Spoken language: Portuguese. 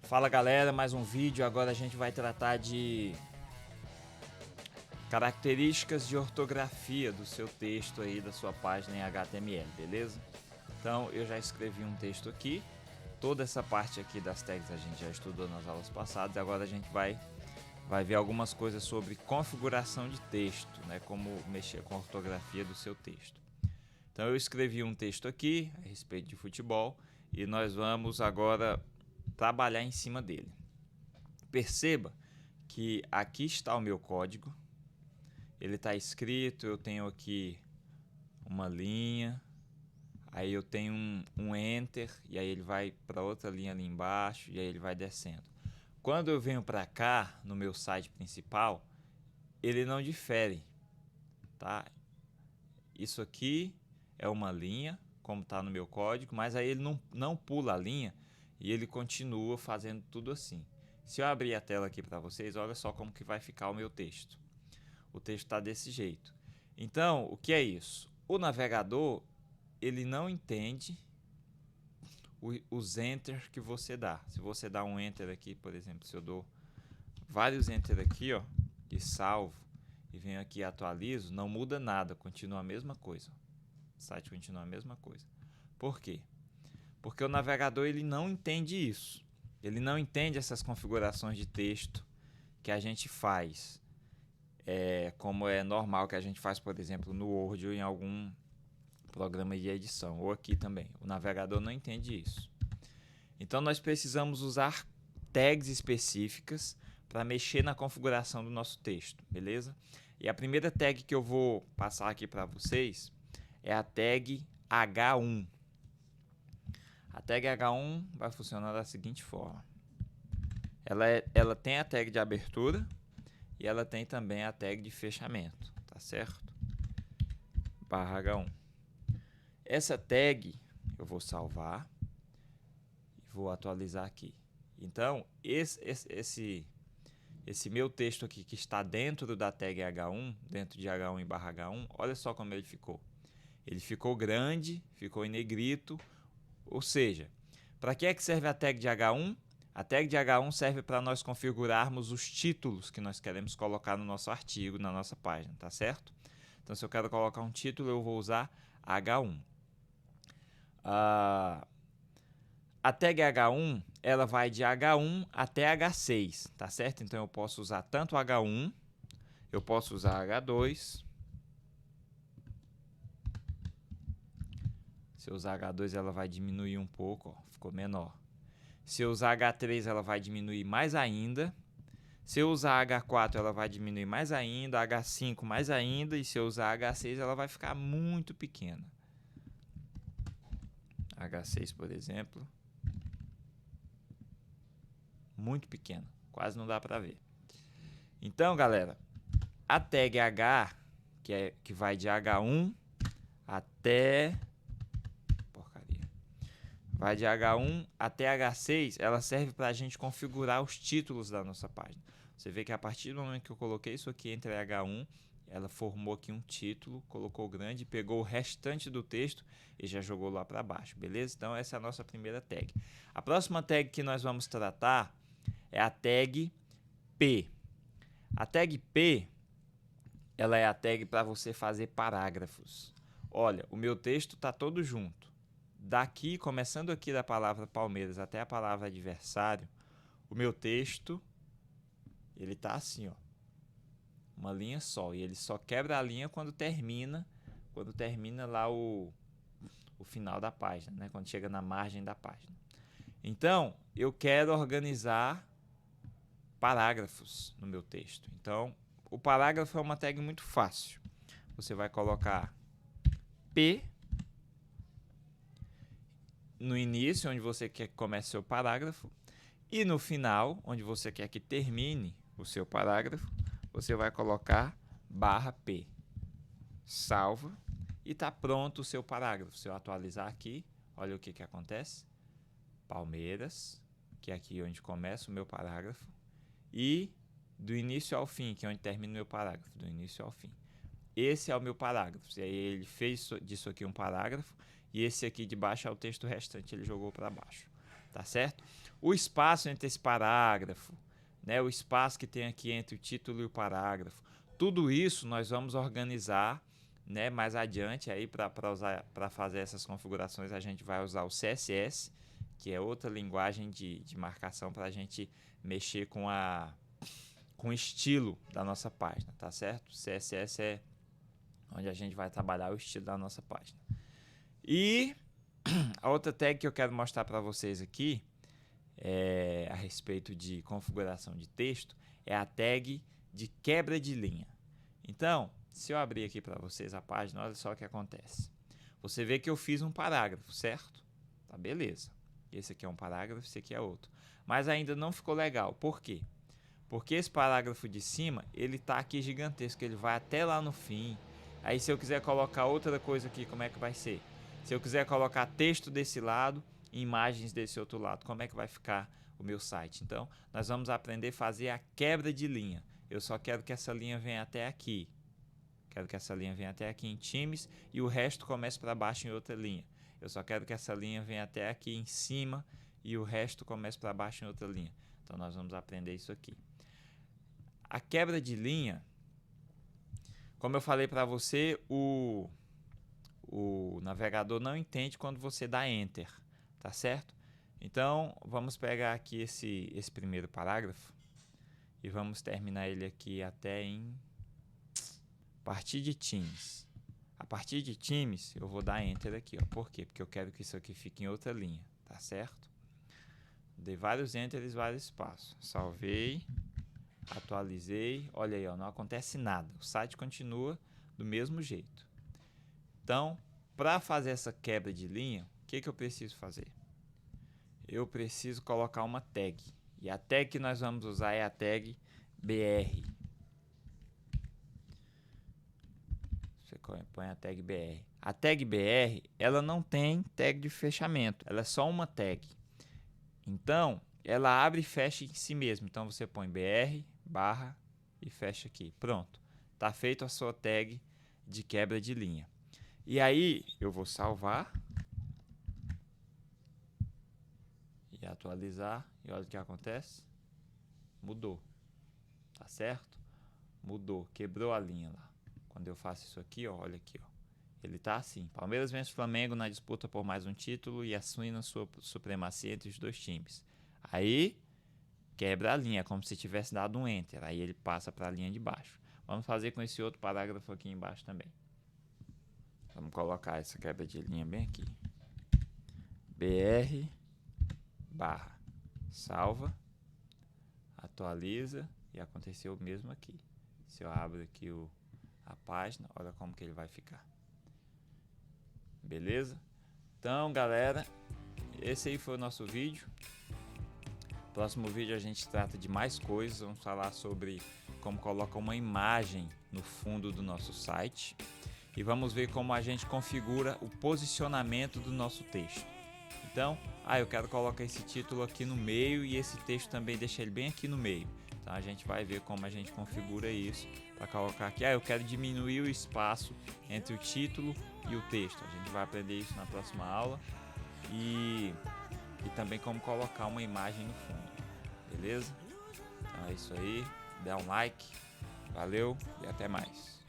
Fala galera, mais um vídeo. Agora a gente vai tratar de características de ortografia do seu texto aí, da sua página em HTML, beleza? Então eu já escrevi um texto aqui. Toda essa parte aqui das tags a gente já estudou nas aulas passadas. Agora a gente vai ver algumas coisas sobre configuração de texto, né? Como mexer com a ortografia do seu texto. Então eu escrevi um texto aqui a respeito de futebol e nós vamos agora trabalhar em cima dele. Perceba que aqui está o meu código, ele está escrito, eu tenho aqui uma linha, aí eu tenho um enter e aí ele vai para outra linha ali embaixo e aí ele vai descendo. Quando eu venho para cá no meu site principal, ele não difere, tá? Isso aqui é uma linha, como está no meu código, mas aí ele não pula a linha e ele continua fazendo tudo assim. Se eu abrir a tela aqui para vocês, olha só como que vai ficar o meu texto. O texto está desse jeito. Então, o que é isso? O navegador, ele não entende os enter que você dá. Se você dá um enter aqui, por exemplo, se eu dou vários enter aqui, ó, e salvo, e venho aqui e atualizo, não muda nada, continua a mesma coisa. O site continua a mesma coisa. Por quê? Porque o navegador ele não entende isso. Ele não entende essas configurações de texto que a gente faz. Como é normal que a gente faz, por exemplo, no Word ou em algum programa de edição, ou aqui também. O navegador não entende isso. Então nós precisamos usar tags específicas para mexer na configuração do nosso texto, beleza? E a primeira tag que eu vou passar aqui para vocês é a tag H1. A tag H1 vai funcionar da seguinte forma. Ela tem a tag de abertura e ela tem também a tag de fechamento, tá certo? Barra H1. Essa tag eu vou salvar e vou atualizar aqui. Então, esse meu texto aqui que está dentro da tag H1, dentro de H1 e barra H1, olha só como ele ficou. Ele ficou grande, ficou em negrito, ou seja, para que é que serve a tag de H1? A tag de H1 serve para nós configurarmos os títulos que nós queremos colocar no nosso artigo, na nossa página, tá certo? Então, se eu quero colocar um título, eu vou usar H1. A tag H1, ela vai de H1 até H6, tá certo? Então, eu posso usar tanto H1, eu posso usar H2. Se eu usar H2, ela vai diminuir um pouco, ó, ficou menor. Se eu usar H3, ela vai diminuir mais ainda. Se eu usar H4, ela vai diminuir mais ainda. H5, mais ainda. E se eu usar H6, ela vai ficar muito pequena. H6, por exemplo. Muito pequena. Quase não dá para ver. Então, galera, a tag H, que vai de H1 até... vai de H1 até H6, ela serve para a gente configurar os títulos da nossa página. Você vê que a partir do momento que eu coloquei isso aqui entre H1, ela formou aqui um título, colocou grande, pegou o restante do texto e já jogou lá para baixo, beleza? Então essa é a nossa primeira tag. A próxima tag que nós vamos tratar é a tag P. A tag P, ela é a tag para você fazer parágrafos. Olha, o meu texto está todo junto. Daqui, começando aqui da palavra Palmeiras até a palavra adversário, o meu texto, ele tá assim, ó, uma linha só, e ele só quebra a linha quando termina lá o final da página, né? Quando chega na margem da página. Então, eu quero organizar parágrafos no meu texto. Então, o parágrafo é uma tag muito fácil. Você vai colocar P no início, onde você quer que comece seu parágrafo, e no final, onde você quer que termine o seu parágrafo, você vai colocar barra P. Salva e está pronto o seu parágrafo. Se eu atualizar aqui, olha o que acontece. Palmeiras, que é aqui onde começa o meu parágrafo, e do início ao fim, que é onde termina o meu parágrafo, do início ao fim. Esse é o meu parágrafo. E aí ele fez disso aqui um parágrafo e esse aqui de baixo é o texto restante, ele jogou para baixo. Tá certo? O espaço entre esse parágrafo, né, o espaço que tem aqui entre o título e o parágrafo, tudo isso nós vamos organizar, né, mais adiante. Aí para fazer essas configurações a gente vai usar o CSS, que é outra linguagem de marcação para a gente mexer com o estilo da nossa página, tá certo? CSS é onde a gente vai trabalhar o estilo da nossa página. E a outra tag que eu quero mostrar para vocês aqui a respeito de configuração de texto é a tag de quebra de linha. Então, se eu abrir aqui para vocês a página, olha só o que acontece. Você vê que eu fiz um parágrafo, certo? Tá, beleza. Esse aqui é um parágrafo, esse aqui é outro. Mas ainda não ficou legal. Por quê? Porque esse parágrafo de cima, ele tá aqui gigantesco, ele vai até lá no fim. Aí se eu quiser colocar outra coisa aqui, como é que vai ser? Se eu quiser colocar texto desse lado e imagens desse outro lado, como é que vai ficar o meu site? Então, nós vamos aprender a fazer a quebra de linha. Eu só quero que essa linha venha até aqui. Quero que essa linha venha até aqui em times e o resto comece para baixo em outra linha. Eu só quero que essa linha venha até aqui em cima e o resto comece para baixo em outra linha. Então, nós vamos aprender isso aqui. A quebra de linha, como eu falei para você, o navegador não entende quando você dá Enter, tá certo? Então, vamos pegar aqui esse primeiro parágrafo e vamos terminar ele aqui até em partir de times. A partir de times, eu vou dar Enter aqui, ó. Por quê? Porque eu quero que isso aqui fique em outra linha, tá certo? Dei vários Enters, vários espaços. Salvei. Atualizei, olha aí, ó, não acontece nada, o site continua do mesmo jeito. Então, para fazer essa quebra de linha, o que eu preciso fazer? Eu preciso colocar uma tag, e a tag que nós vamos usar é a tag BR. Você põe a tag BR. A tag BR, ela não tem tag de fechamento, ela é só uma tag. Então, ela abre e fecha em si mesma. Então, você põe BR, barra e fecha aqui. Pronto. Tá feito a sua tag de quebra de linha. E aí, eu vou salvar e atualizar. E olha o que acontece. Mudou. Tá certo? Mudou. Quebrou a linha lá. Quando eu faço isso aqui, ó, olha aqui, ó. Ele tá assim. Palmeiras vence o Flamengo na disputa por mais um título e assume sua supremacia entre os dois times. Aí, quebra a linha, como se tivesse dado um Enter. Aí ele passa para a linha de baixo. Vamos fazer com esse outro parágrafo aqui embaixo também. Vamos colocar essa quebra de linha bem aqui. BR, barra, salva, atualiza e aconteceu o mesmo aqui. Se eu abro aqui a página, olha como que ele vai ficar. Beleza? Então, galera, esse aí foi o nosso vídeo. Próximo vídeo a gente trata de mais coisas, vamos falar sobre como colocar uma imagem no fundo do nosso site e vamos ver como a gente configura o posicionamento do nosso texto. Então, eu quero colocar esse título aqui no meio e esse texto também deixa ele bem aqui no meio. Então a gente vai ver como a gente configura isso para colocar aqui. Eu quero diminuir o espaço entre o título e o texto. A gente vai aprender isso na próxima aula e também como colocar uma imagem no fundo. Beleza? Então é isso aí, dá um like, valeu e até mais.